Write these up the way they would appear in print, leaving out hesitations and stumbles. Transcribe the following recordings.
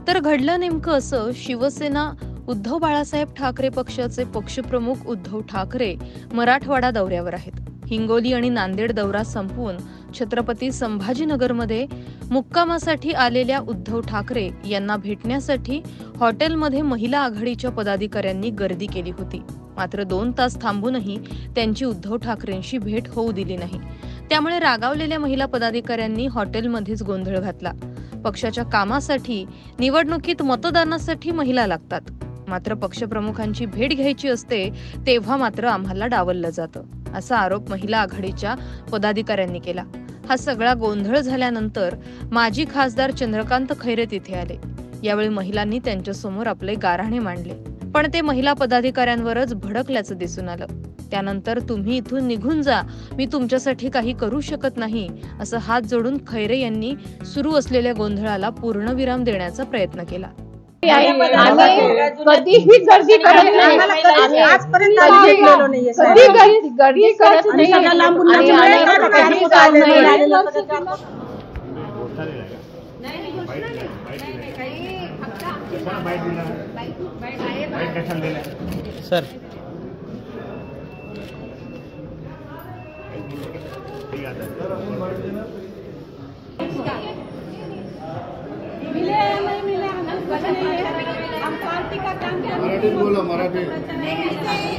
तर घडलं नेमकं असं. शिवसेना उद्धव बाळासाहेब ठाकरे पक्षाचे पक्षप्रमुख उद्धव ठाकरे मराठवाडा दौऱ्यावर आहेत. हिंगोली आणि नांदेड दौरा संपवून छत्रपती संभाजीनगरमध्ये मुक्कामासाठी आलेल्या उद्धव ठाकरे यांना भेटण्यासाठी हॉटेलमध्ये महिला आघाडीच्या पदाधिकाऱ्यांनी गर्दी केली होती. मात्र 2 तास थांबूनही त्यांची उद्धव ठाकरेंशी भेट होऊ दिली नाही. त्यामुळे रागावलेल्या महिला पदाधिकाऱ्यांनी हॉटेलमध्येच गोंधळ घातला. पक्षाच्या कामासाठी निवडणुकीत मतदानासाठी महिला लागतात, मात्र पक्षप्रमुखांची भेट घ्यायची असते तेव्हा मात्र आम्हाला डावललं जातं, असा आरोप महिला आघाडीच्या पदाधिकाऱ्यांनी केला. हा सगळा गोंधळ झाल्यानंतर माजी खासदार चंद्रकांत खैरे तिथे आले. यावेळी महिलांनी त्यांच्यासमोर आपले गाऱ्हाणे मांडले, पण ते महिला पदाधिकाऱ्यांवरच भडकल्याचं दिसून आलं. त्यानंतर तुम्ही इथून निघून जा, मी तुमच्यासाठी काही करू शकत नाही, असं हात जोडून खैरे यांनी सुरू असलेल्या गोंधळाला पूर्णविराम देण्याचा प्रयत्न केला. कधीही गर्दी करत नाही, आजपर्यंत गर्दी करत नाही. सर हम पार्टी का काम मराठी बोलो, मराठी।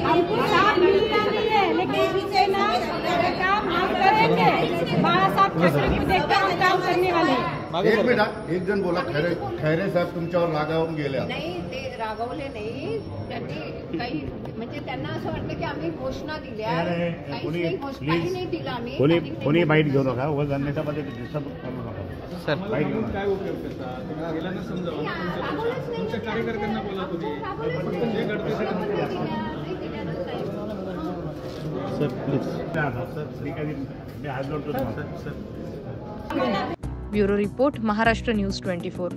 हमको साथ मिलता नहीं है, लेकिन काम हम करेंगे। बाळा साहब ठाकरे को देखकर हम काम करने वाले हैं। एक मिनिट, एक जण बोला, खैरे साहेब तुमच्यावर रागावून गेल्या. नाही, ते रागावले नाही. त्यांनी काही म्हणजे त्यांना असं वाटलं की आम्ही घोषणा दिल्या, काही नाही दिला आम्ही. कोणी बाईट घेऊ नका, वर जाण्याच्यामध्ये डिस्टर्ब करू नका. सर काय उपयोग करता तुम्ही महिलांना समजावा, तुमच्या कार्यकर्त्यांना बोला तुम्ही जे घडते सर प्लीज. ठीक आहे, मी हात जोडतो. Bureau report, Maharashtra news 24.